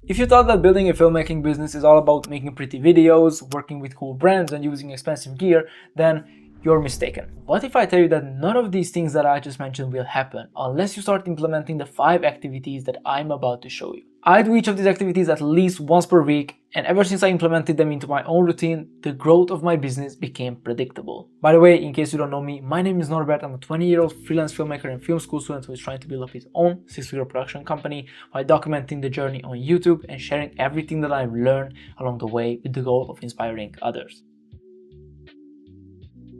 If you thought that building a filmmaking business is all about making pretty videos, working with cool brands, and using expensive gear, then you're mistaken. What if I tell you that none of these things that I just mentioned will happen unless you start implementing the 5 activities that I'm about to show you? I do each of these activities at least once per week, and ever since I implemented them into my own routine, the growth of my business became predictable. By the way, in case you don't know me, my name is Norbert. I'm a 20-year-old freelance filmmaker and film school student who is trying to build up his own 6-figure production company by documenting the journey on YouTube and sharing everything that I've learned along the way with the goal of inspiring others.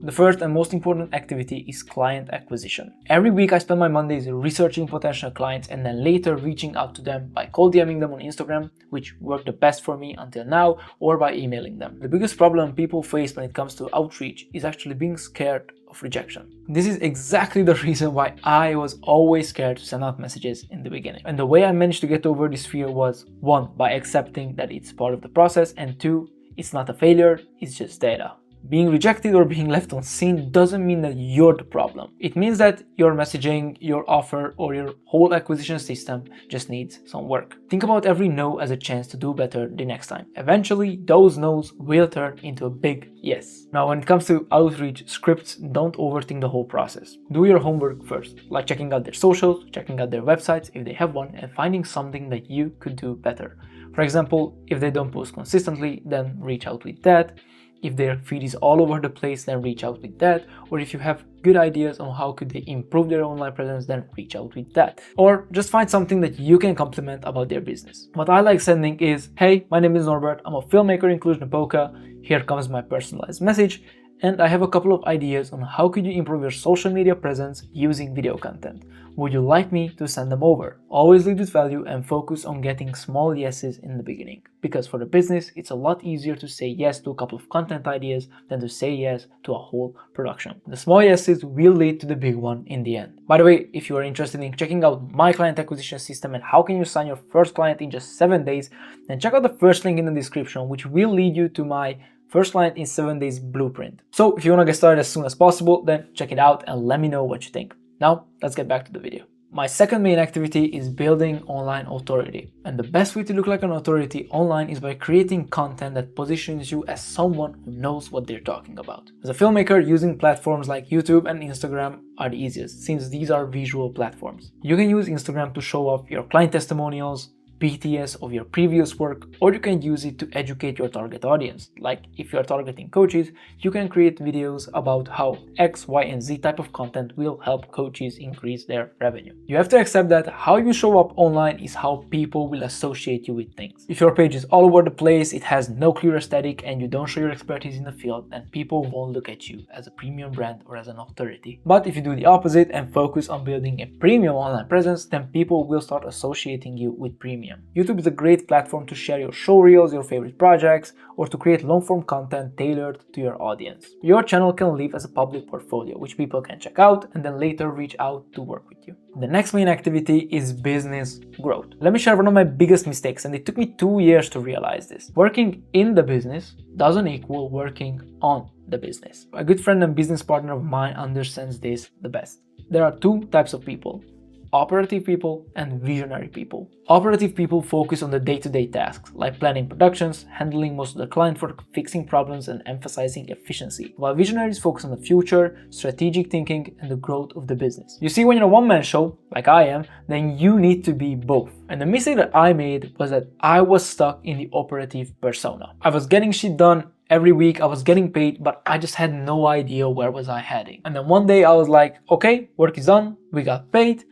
The first and most important activity is client acquisition. Every week I spend my Mondays researching potential clients and then later reaching out to them by cold DMing them on Instagram, which worked the best for me until now, or by emailing them. The biggest problem people face when it comes to outreach is actually being scared of rejection. This is exactly the reason why I was always scared to send out messages in the beginning. And the way I managed to get over this fear was 1, by accepting that it's part of the process, and 2, it's not a failure, it's just data. Being rejected or being left unseen doesn't mean that you're the problem. It means that your messaging, your offer, or your whole acquisition system just needs some work. Think about every no as a chance to do better the next time. Eventually, those no's will turn into a big yes. Now, when it comes to outreach scripts, don't overthink the whole process. Do your homework first, like checking out their socials, checking out their websites if they have one, and finding something that you could do better. For example, if they don't post consistently, then reach out with that. If their feed is all over the place, then reach out with that. Or if you have good ideas on how could they improve their online presence, then reach out with that. Or just find something that you can compliment about their business. What I like sending is, hey, my name is Norbert, I'm a filmmaker in Cluj-Napoca, here comes my personalized message, and I have a couple of ideas on how could you improve your social media presence using video content. Would you like me to send them over? Always lead with value and focus on getting small yeses in the beginning. Because for the business, it's a lot easier to say yes to a couple of content ideas than to say yes to a whole production. The small yeses will lead to the big one in the end. By the way, if you are interested in checking out my client acquisition system and how can you sign your first client in just 7 days, then check out the first link in the description, which will lead you to my First Client in 7 Days blueprint. So if you want to get started as soon as possible, then check it out and let me know what you think. Now, let's get back to the video. My second main activity is building online authority. And the best way to look like an authority online is by creating content that positions you as someone who knows what they're talking about. As a filmmaker, using platforms like YouTube and Instagram are the easiest, since these are visual platforms. You can use Instagram to show off your client testimonials, BTS of your previous work, or you can use it to educate your target audience. Like if you are targeting coaches, you can create videos about how X, Y, and Z type of content will help coaches increase their revenue. You have to accept that how you show up online is how people will associate you with things. If your page is all over the place, it has no clear aesthetic, and you don't show your expertise in the field, then people won't look at you as a premium brand or as an authority. But if you do the opposite and focus on building a premium online presence, then people will start associating you with premium. YouTube is a great platform to share your show reels, your favorite projects, or to create long-form content tailored to your audience. Your channel can live as a public portfolio, which people can check out and then later reach out to work with you. The next main activity is business growth. Let me share one of my biggest mistakes, and it took me 2 years to realize this. Working in the business doesn't equal working on the business. A good friend and business partner of mine understands this the best. There are 2 types of people: operative people and visionary people. Operative people focus on the day-to-day tasks, like planning productions, handling most of the client work, fixing problems, and emphasizing efficiency, while visionaries focus on the future, strategic thinking, and the growth of the business. You see, when you're a one-man show, like I am, then you need to be both. And the mistake that I made was that I was stuck in the operative persona. I was getting shit done every week, I was getting paid, but I just had no idea where was I heading. And then one day I was like, okay, work is done, we got paid,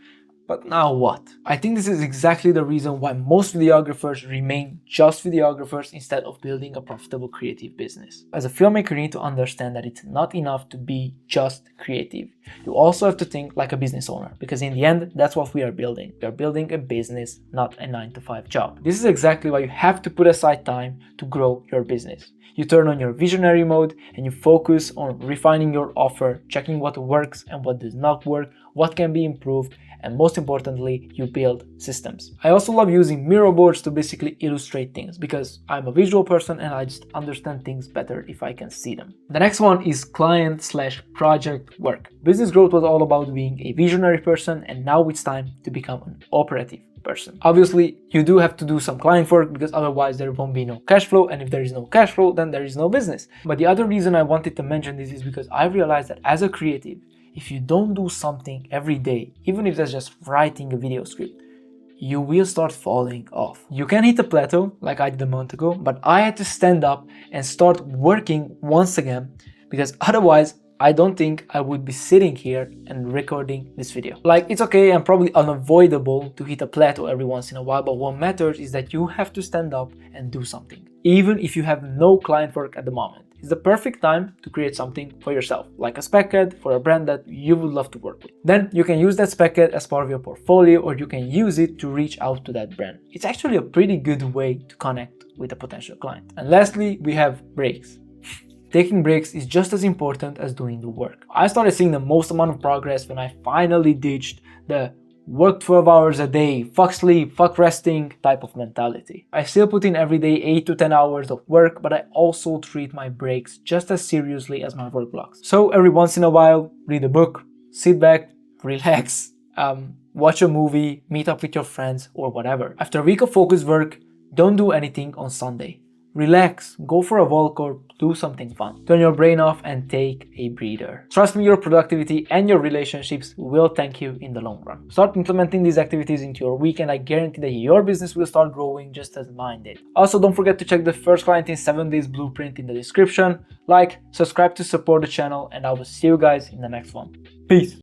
but now what? I think this is exactly the reason why most videographers remain just videographers instead of building a profitable creative business. As a filmmaker, you need to understand that it's not enough to be just creative. You also have to think like a business owner, because in the end, that's what we are building. We are building a business, not a 9-to-5 job. This is exactly why you have to put aside time to grow your business. You turn on your visionary mode and you focus on refining your offer, checking what works and what does not work, what can be improved, and most importantly, you build systems. I also love using mirror boards to basically illustrate things, because I'm a visual person and I just understand things better if I can see them. The next one is client/project work. Business growth was all about being a visionary person, and now it's time to become an operative person. Obviously, you do have to do some client work because otherwise there won't be no cash flow, and if there is no cash flow, then there is no business. But the other reason I wanted to mention this is because I realized that as a creative, if you don't do something every day, even if that's just writing a video script, you will start falling off. You can hit a plateau like I did a month ago, but I had to stand up and start working once again, because otherwise I don't think I would be sitting here and recording this video. Like, it's okay and probably unavoidable to hit a plateau every once in a while, but what matters is that you have to stand up and do something. Even if you have no client work at the moment, it's the perfect time to create something for yourself, like a spec ad for a brand that you would love to work with. Then you can use that spec ad as part of your portfolio, or you can use it to reach out to that brand. It's actually a pretty good way to connect with a potential client. And lastly, we have breaks. Taking breaks is just as important as doing the work. I started seeing the most amount of progress when I finally ditched the work 12 hours a day, fuck sleep, fuck resting type of mentality. I still put in every day 8 to 10 hours of work, but I also treat my breaks just as seriously as my work blocks. So every once in a while, read a book, sit back, relax, watch a movie, meet up with your friends, or whatever. After a week of focused work, don't do anything on Sunday. Relax, go for a walk, or do something fun. Turn your brain off and take a breather. Trust me, your productivity and your relationships will thank you in the long run. Start implementing these activities into your week and I guarantee that your business will start growing just as mine did. Also, don't forget to check the first client in 7 days blueprint in the description. Like, subscribe to support the channel, and I will see you guys in the next one. Peace.